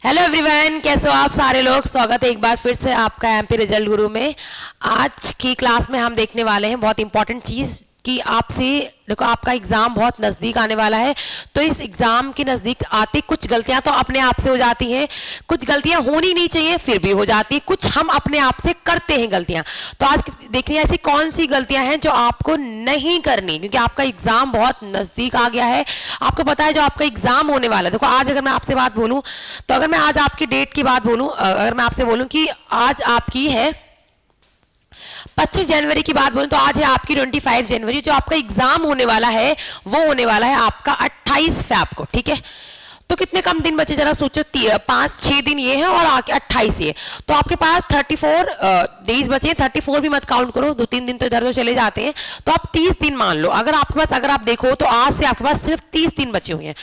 Hello everyone, कैसे हो आप सारे लोग। स्वागत है एक बार फिर से आपका एमपी रिजल्ट गुरु में। आज की क्लास में हम देखने वाले हैं बहुत इंपॉर्टेंट चीज़ कि आपसे देखो आपका एग्ज़ाम बहुत नज़दीक आने वाला है। तो इस एग्ज़ाम के नज़दीक आते कुछ गलतियां तो अपने आप से हो जाती हैं, कुछ गलतियां होनी नहीं चाहिए फिर भी हो जाती है, कुछ हम अपने आप से करते हैं गलतियां। तो आज देखनी है ऐसी कौन सी गलतियां हैं जो आपको नहीं करनी, क्योंकि आपका एग्ज़ाम बहुत नज़दीक आ गया है। आपको पता है जो आपका एग्ज़ाम होने वाला है, देखो आज अगर मैं आपसे बात बोलूँ तो अगर मैं आज आपकी डेट की बात बोलूँ, अगर मैं आपसे बोलूँ कि आज आपकी है 25 जनवरी की बात बोलूं तो आज है आपकी 25 जनवरी। जो आपका एग्जाम होने वाला है वो होने वाला है आपका 28 फैब को, ठीक है। तो कितने कम दिन बचे जरा सोचो, 5-6 दिन ये है और आके 28 ये, तो आपके पास 34 डेज बचे। 34 भी मत काउंट करो, 2-3 दिन तो इधर तो चले जाते हैं, तो आप 30 दिन मान लो। अगर आपके पास, अगर आप देखो तो आज से आपके पास सिर्फ 30 दिन बचे हुए हैं।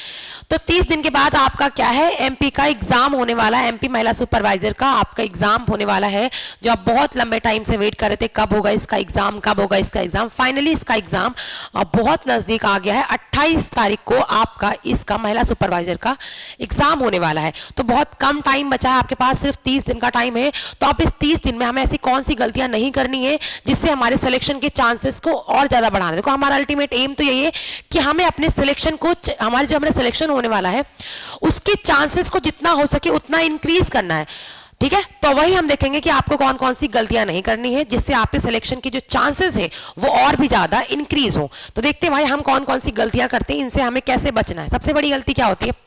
तो 30 दिन के बाद आपका क्या है, एमपी का एग्जाम होने वाला है। एमपी महिला सुपरवाइजर का आपका एग्जाम होने वाला है, जो आप बहुत लंबे टाइम से वेट कर रहे थे, कब होगा इसका एग्जाम, कब होगा इसका एग्जाम। फाइनली इसका एग्जाम बहुत नजदीक आ गया है। 28 तारीख को आपका इसका महिला सुपरवाइजर का एग्जाम होने वाला है। तो बहुत कम टाइम बचा है आपके पास, सिर्फ 30 दिन का टाइम है। तो आप इस 30 दिन में हमें ऐसी कौन सी गलतियां नहीं करनी है जिससे हमारे सिलेक्शन के चांसेस को और ज्यादा बढ़ाना। देखो हमारा अल्टीमेट एम तो यही है कि हमें अपने सिलेक्शन को, हमारे जो हमारा सिलेक्शन होने वाला है उसके चांसेस को जितना हो सके उतना इंक्रीज करना है, ठीक है। तो वही हम देखेंगे कि आपको कौन कौन सी गलतियां नहीं करनी है जिससे आपके सिलेक्शन की जो चांसेस है वो और भी ज्यादा इंक्रीज हो। तो देखते हैं भाई हम कौन कौन सी गलतियां करते हैं, इनसे हमें कैसे बचना है। सबसे बड़ी गलती क्या होती है,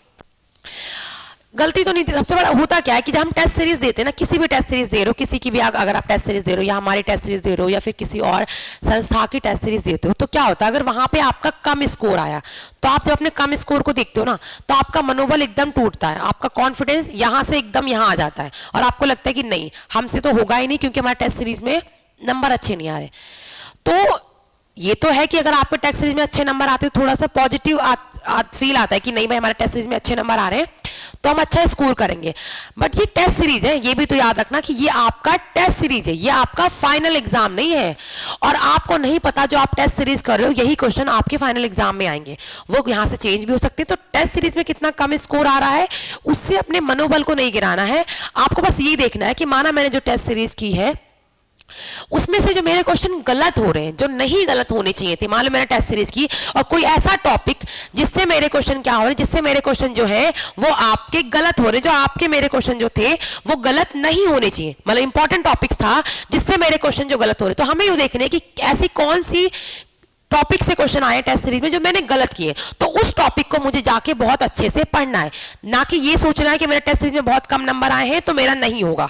गलती तो नहीं, सबसे बड़ा होता क्या है कि जब हम टेस्ट सीरीज देते हैं ना, किसी भी टेस्ट सीरीज दे रहे हो, किसी की भी अगर आप टेस्ट सीरीज दे रहे हो या हमारी टेस्ट सीरीज दे रहे हो या फिर किसी और संस्था की टेस्ट सीरीज देते हो, तो क्या होता है अगर वहां पे आपका कम स्कोर आया तो आप जब अपने कम स्कोर को देखते हो ना तो आपका मनोबल एकदम टूटता है, आपका कॉन्फिडेंस यहां से एकदम यहां आ जाता है और आपको लगता है कि नहीं हमसे तो होगा ही नहीं क्योंकि हमारे टेस्ट सीरीज में नंबर अच्छे नहीं आ रहे। तो ये तो है कि अगर आपके टेस्ट सीरीज में अच्छे नंबर आते हैं थोड़ा सा पॉजिटिव फील आता है कि नहीं भाई हमारे टेस्ट सीरीज में अच्छे नंबर आ रहे हैं तो हम अच्छा स्कोर करेंगे। बट ये टेस्ट सीरीज है, ये भी तो याद रखना कि ये आपका टेस्ट सीरीज है, ये आपका फाइनल एग्जाम नहीं है। और आपको नहीं पता जो आप टेस्ट सीरीज कर रहे हो यही क्वेश्चन आपके फाइनल एग्जाम में आएंगे, वो यहां से चेंज भी हो सकते हैं। तो टेस्ट सीरीज में कितना कम स्कोर आ रहा है उससे अपने मनोबल को नहीं गिराना है, आपको बस ये देखना है कि माना मैंने जो टेस्ट सीरीज की है उसमें से जो मेरे क्वेश्चन गलत हो रहे हैं, जो नहीं गलत होने चाहिए थे, मान लो मैंने टेस्ट सीरीज की और कोई ऐसा टॉपिक जिससे मेरे क्वेश्चन क्या हो रहे हैं, जिससे मेरे क्वेश्चन जो है वो आपके गलत हो रहे हैं, जो आपके मेरे क्वेश्चन जो थे वो गलत नहीं होने चाहिए, मतलब इंपॉर्टेंट टॉपिक्स था जिससे मेरे क्वेश्चन जो गलत हो रहे, तो हमें ये देखने कि ऐसी कौन सी टॉपिक से क्वेश्चन आए टेस्ट सीरीज में जो मैंने गलत किए, तो उस टॉपिक को मुझे जाके बहुत अच्छे से पढ़ना है, ना कि ये सोचना है कि मेरे टेस्ट सीरीज में बहुत कम नंबर आए हैं तो मेरा नहीं होगा।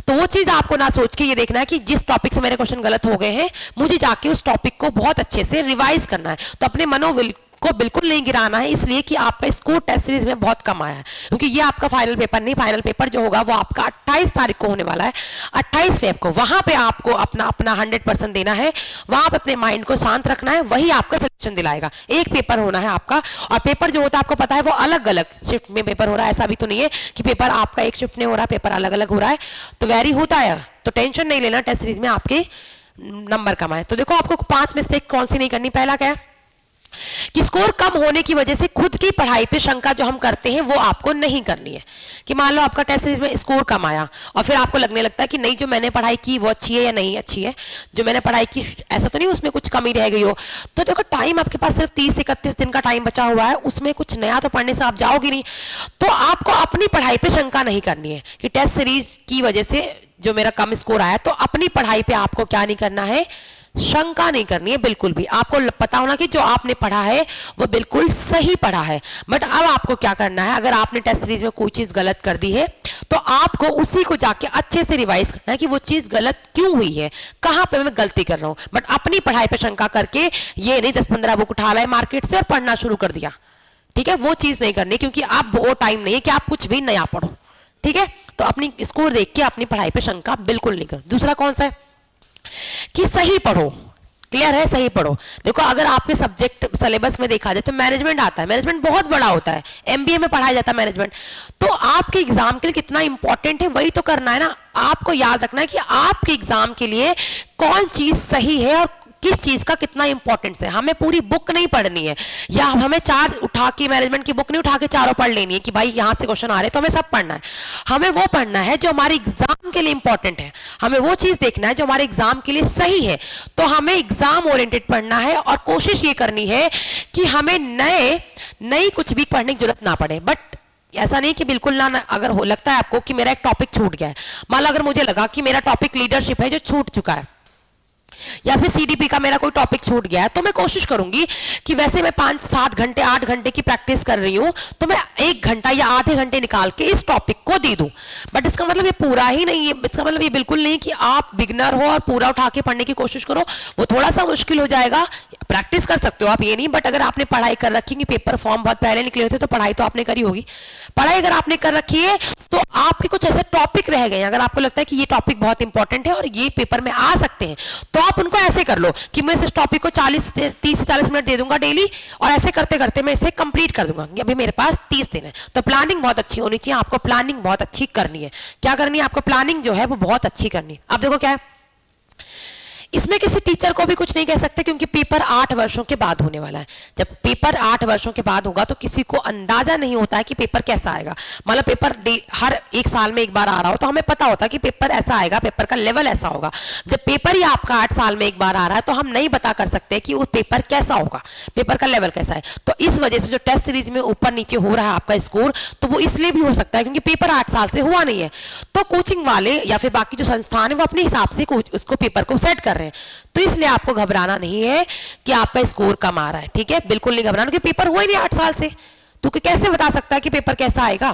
तो वो चीज आपको ना सोच के ये देखना है कि जिस टॉपिक से मेरे क्वेश्चन गलत हो गए हैं मुझे जाके उस टॉपिक को बहुत अच्छे से रिवाइज करना है। तो अपने मनोबल को बिल्कुल नहीं गिराना है इसलिए कि आपका स्कोर टेस्ट सीरीज में बहुत कम आया है, क्योंकि ये आपका फाइनल पेपर नहीं, फाइनल पेपर जो होगा वो आपका 28 तारीख को होने वाला है, 28 फेब को। वहां पे आपको अपना 100% देना है, वहां पे अपने माइंड को शांत रखना है, वही आपका सिलेक्शन दिलाएगा। एक पेपर होना है आपका, और पेपर जो होता है आपको पता है वो अलग अलग शिफ्ट में पेपर हो रहा है, ऐसा भी तो नहीं है कि पेपर आपका एक शिफ्ट में हो रहा है, पेपर अलग अलग हो रहा है, तो वेरी होता है। तो टेंशन नहीं लेना टेस्ट सीरीज में आपके नंबर कम आए। तो देखो आपको 5 मिस्टेक कौन सी नहीं करनी। पहला क्या है कि स्कोर कम होने की वजह से खुद की पढ़ाई पे शंका जो हम करते हैं वो आपको नहीं करनी है। कि मान लो आपका टेस्ट सीरीज में स्कोर कम आया और फिर आपको लगने लगता है कि नहीं जो मैंने पढ़ाई की वो अच्छी है या नहीं अच्छी है, जो मैंने पढ़ाई की ऐसा तो नहीं उसमें कुछ कमी रह गई हो। तो देखो टाइम आपके पास सिर्फ 30-31 दिन का टाइम बचा हुआ है, उसमें कुछ नया तो पढ़ने से आप जाओगे नहीं। तो आपको अपनी पढ़ाई पे शंका नहीं करनी है कि टेस्ट सीरीज की वजह से जो मेरा कम स्कोर आया, तो अपनी पढ़ाई पे आपको क्या नहीं करना है, शंका नहीं करनी है बिल्कुल भी। आपको पता होना कि जो आपने पढ़ा है वो बिल्कुल सही पढ़ा है। बट अब आपको क्या करना है, अगर आपने टेस्ट सीरीज में कोई चीज गलत कर दी है तो आपको उसी को जाके अच्छे से रिवाइज करना है कि वो चीज गलत क्यों हुई है, कहां पे मैं गलती कर रहा हूं। बट अपनी पढ़ाई पे शंका करके ये नहीं 10-15 बुक उठा लाए मार्केट से और पढ़ना शुरू कर दिया, ठीक है, वो चीज नहीं करनी, क्योंकि अब वो टाइम नहीं है कि आप कुछ भी नया पढ़ो, ठीक है। तो अपनी स्कोर देख के अपनी पढ़ाई पे शंका बिल्कुल नहीं करो। दूसरा कौन सा है कि सही पढ़ो, क्लियर है, सही पढ़ो। देखो अगर आपके सब्जेक्ट सिलेबस में देखा जाए तो मैनेजमेंट आता है, मैनेजमेंट बहुत बड़ा होता है, एमबीए में पढ़ाया जाता है मैनेजमेंट, तो आपके एग्जाम के लिए कितना इंपॉर्टेंट है वही तो करना है ना। आपको याद रखना है कि आपके एग्जाम के लिए कौन चीज सही है और किस चीज का कितना इंपॉर्टेंस है। हमें पूरी बुक नहीं पढ़नी है, या हमें चार उठा के मैनेजमेंट की बुक नहीं उठा के चारों पढ़ लेनी है कि भाई यहां से क्वेश्चन आ रहे तो हमें सब पढ़ना है। हमें वो पढ़ना है जो हमारे एग्जाम के लिए इंपॉर्टेंट है, हमें वो चीज देखना है जो हमारे एग्जाम के लिए सही है। तो हमें एग्जाम ओरिएंटेड पढ़ना है और कोशिश ये करनी है कि हमें नई कुछ भी पढ़ने की जरूरत ना पड़े। बट ऐसा नहीं कि बिल्कुल ना, अगर हो लगता है आपको कि मेरा एक टॉपिक छूट गया है, मान लो अगर मुझे लगा कि मेरा टॉपिक लीडरशिप है जो छूट चुका है, या फिर सीडीपी का मेरा कोई टॉपिक छूट गया है, तो मैं कोशिश करूंगी कि वैसे मैं 5-7 घंटे 8 घंटे की प्रैक्टिस कर रही हूं तो मैं 1 घंटा या आधे घंटे निकाल के इस टॉपिक को दे दूं। बट इसका मतलब ये पूरा ही नहीं है, इसका मतलब ये बिल्कुल नहीं कि आप बिगनर हो और पूरा उठा के पढ़ने की कोशिश करो, वो थोड़ा सा मुश्किल हो जाएगा। प्रैक्टिस कर सकते हो आप, ये नहीं, बट अगर आपने पढ़ाई कर रखी है, पेपर फॉर्म बहुत पहले निकले होते तो पढ़ाई तो आपने करी होगी। पढ़ाई अगर आपने कर रखी है तो आपके कुछ ऐसे टॉपिक रह गए हैं, अगर आपको लगता है कि ये टॉपिक बहुत इंपॉर्टेंट है और ये पेपर में आ सकते हैं, तो आप उनको ऐसे कर लो कि मैं इस टॉपिक को 30 से 40 मिनट दे दूंगा डेली, और ऐसे करते करते मैं इसे कंप्लीट कर दूंगा। अभी मेरे पास 30 दिन है, तो प्लानिंग बहुत अच्छी होनी चाहिए। आपको प्लानिंग बहुत अच्छी करनी है। क्या करनी है आपको? प्लानिंग जो है वो बहुत अच्छी करनी है। अब देखो क्या है, इसमें किसी टीचर को भी कुछ नहीं कह सकते क्योंकि पेपर 8 वर्षों के बाद होने वाला है। जब पेपर 8 वर्षों के बाद होगा तो किसी को अंदाजा नहीं होता है कि पेपर कैसा आएगा। मतलब पेपर हर 1 साल में एक बार आ रहा हो तो हमें पता होता है कि पेपर ऐसा आएगा, पेपर का लेवल ऐसा होगा। जब पेपर ही आपका 8 साल में एक बार आ रहा है तो हम नहीं बता कर सकते कि वो पेपर कैसा होगा, पेपर का लेवल कैसा है। तो इस वजह से जो टेस्ट सीरीज में ऊपर नीचे हो रहा है आपका स्कोर, तो वो इसलिए भी हो सकता है क्योंकि पेपर 8 साल से हुआ नहीं है। तो कोचिंग वाले या फिर बाकी जो संस्थान है वो अपने हिसाब से उसको पेपर को सेट कर रहे हैं। तो इसलिए आपको घबराना नहीं है कि आपका स्कोर कम आ रहा है, ठीक है, बिल्कुल नहीं घबराना, क्योंकि पेपर हुआ ही नहीं 8 साल से, तो कैसे बता सकता है कि पेपर कैसा आएगा।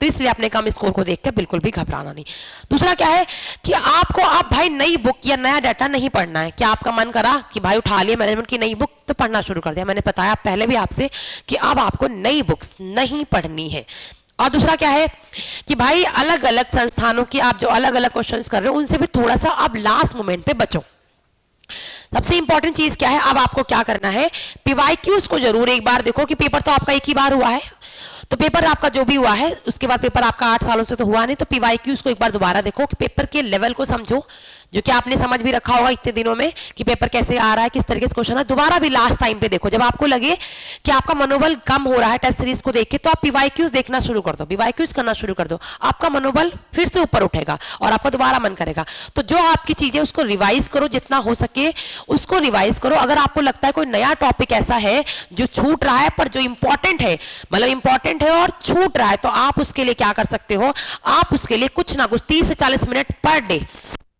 तो इसलिए अपने कम स्कोर को देखकर बिल्कुल भी घबराना नहीं। दूसरा क्या है कि आपको आप भाई नई बुक या नया डाटा नहीं पढ़ना है। क्या आपका मन करा कि भाई उठा लिया मैनेजमेंट की नई बुक तो पढ़ना शुरू कर दिया? मैंने बताया पहले भी आपसे कि अब आपको नई बुक्स नहीं पढ़नी है। और दूसरा क्या है कि भाई अलग अलग संस्थानों की आप जो अलग अलग क्वेश्चंस कर रहे हो उनसे भी थोड़ा सा अब लास्ट मोमेंट पे बचो। सबसे इंपॉर्टेंट चीज क्या है, अब आपको क्या करना है, पीवाईक्यूज को जरूर एक बार देखो कि पेपर तो आपका एक ही बार हुआ है, तो पेपर आपका जो भी हुआ है उसके बाद पेपर आपका 8 सालों से तो हुआ नहीं, तो पीवाईक्यूज को एक बार दोबारा देखो कि पेपर के लेवल को समझो, जो कि आपने समझ भी रखा होगा इतने दिनों में कि पेपर कैसे आ रहा है, किस तरीके से क्वेश्चन है। दोबारा भी लास्ट टाइम पे देखो, जब आपको लगे कि आपका मनोबल कम हो रहा है टेस्ट सीरीज को देख के, तो आप पीवाईक्यूज देखना शुरू कर दो, पीवाईक्यूज करना शुरू कर दो, आपका मनोबल फिर से ऊपर उठेगा और आपका दोबारा मन करेगा। तो जो आपकी चीजें उसको रिवाइज करो, जितना हो सके उसको रिवाइज करो। अगर आपको लगता है कोई नया टॉपिक ऐसा है जो छूट रहा है पर जो इंपॉर्टेंट है, मतलब इंपॉर्टेंट है और छूट रहा है, तो आप उसके लिए क्या कर सकते हो, आप उसके लिए कुछ ना कुछ 30 से 40 मिनट पर डे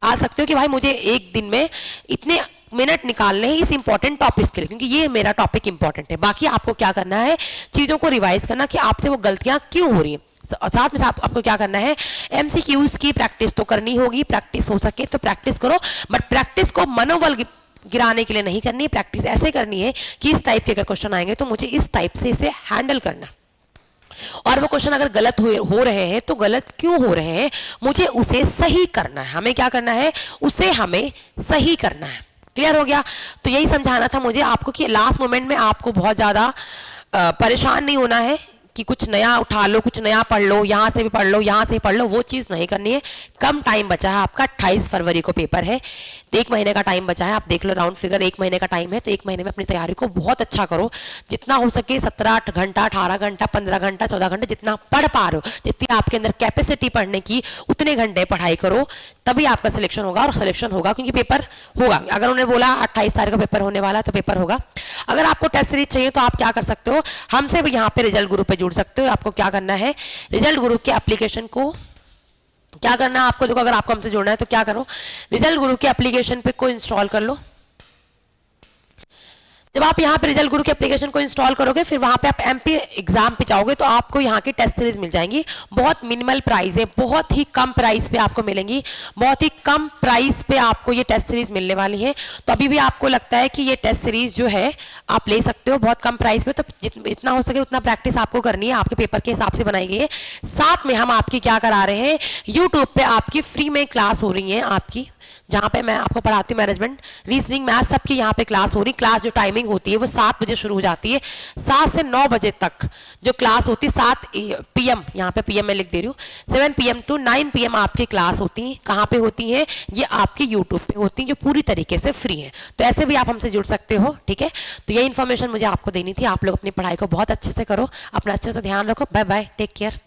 आ सकते हो कि भाई मुझे एक दिन में इतने मिनट निकालने हैं इस इंपॉर्टेंट टॉपिक्स के लिए, क्योंकि ये मेरा टॉपिक इंपॉर्टेंट है। बाकी आपको क्या करना है, चीजों को रिवाइज करना कि आपसे वो गलतियां क्यों हो रही हैं। साथ में साथ आपको क्या करना है, एमसीक्यूज की प्रैक्टिस तो करनी होगी, प्रैक्टिस हो सके तो प्रैक्टिस करो, बट प्रैक्टिस को मनोबल गिराने के लिए नहीं करनी है। प्रैक्टिस ऐसे करनी है कि इस टाइप के अगर क्वेश्चन आएंगे तो मुझे इस टाइप से इसे हैंडल करना, और वो क्वेश्चन अगर गलत हो रहे हैं तो गलत क्यों हो रहे हैं, मुझे उसे सही करना है। हमें क्या करना है, उसे हमें सही करना है। क्लियर हो गया? तो यही समझाना था मुझे आपको कि लास्ट मोमेंट में आपको बहुत ज्यादा परेशान नहीं होना है कि कुछ नया उठा लो, कुछ नया पढ़ लो, यहाँ से भी पढ़ लो, यहाँ से भी पढ़ लो, वो चीज़ नहीं करनी है। कम टाइम बचा है आपका, 28 फरवरी को पेपर है, 1 महीने का टाइम बचा है। आप देख लो राउंड फिगर, 1 महीने का टाइम है, तो 1 महीने में अपनी तैयारी को बहुत अच्छा करो, जितना हो सके 17 घंटा, 18 घंटा, 15 घंटा, 14 घंटे, जितना पढ़ पा रहे हो, जितनी आपके अंदर कैपेसिटी पढ़ने की, उतने घंटे पढ़ाई करो, तभी आपका सिलेक्शन होगा। और सिलेक्शन होगा क्योंकि पेपर होगा, अगर उन्होंने बोला 28 तारीख को पेपर होने वाला है तो पेपर होगा। अगर आपको टेस्ट सीरीज चाहिए तो आप क्या कर सकते हो, हमसे भी यहाँ पे रिजल्ट गुरु पे जुड़ सकते हो। आपको क्या करना है, रिजल्ट गुरु के एप्लीकेशन को क्या करना है आपको, देखो अगर आपको हमसे जुड़ना है तो क्या करो, रिजल्ट गुरु के एप्लीकेशन पे को इंस्टॉल कर लो। जब आप यहाँ पे रिजल्ट गुरु के एप्लीकेशन को इंस्टॉल करोगे, फिर वहां पे आप एमपी एग्जाम पे जाओगे तो आपको यहाँ की टेस्ट सीरीज मिल जाएंगी। बहुत मिनिमल प्राइस है, बहुत ही कम प्राइस पे आपको मिलेंगी, बहुत ही कम प्राइस पे आपको ये टेस्ट सीरीज मिलने वाली है। तो अभी भी आपको लगता है कि ये टेस्ट सीरीज जो है आप ले सकते हो बहुत कम प्राइस पे, तो जितना हो सके उतना प्रैक्टिस आपको करनी है, आपके पेपर के हिसाब से बनाई गई है। साथ में हम आपकी क्या करा रहे हैं, यूट्यूब पे आपकी फ्री में क्लास हो रही है आपकी, जहाँ पे मैं आपको पढ़ाती हूँ मैनेजमेंट, रीजनिंग, मैथ, सबकी यहाँ पे क्लास हो रही। क्लास जो टाइमिंग टाइमिंग होती है वो 7 बजे शुरू हो जाती है, 7 से 9 बजे तक जो क्लास होती है, 7 PM, यहाँ पे PM मैं लिख दे रही हूँ, 7 PM टू 9 PM आपकी क्लास होती है। कहाँ पे होती है? ये आपकी यूट्यूब पे होती है, जो पूरी तरीके से फ्री है। तो ऐसे भी आप हमसे जुड़ सकते हो, ठीक है। तो ये इन्फॉर्मेशन मुझे आपको देनी थी। आप लोग अपनी पढ़ाई को बहुत अच्छे से करो, अपना अच्छे से ध्यान रखो। Bye bye, take care.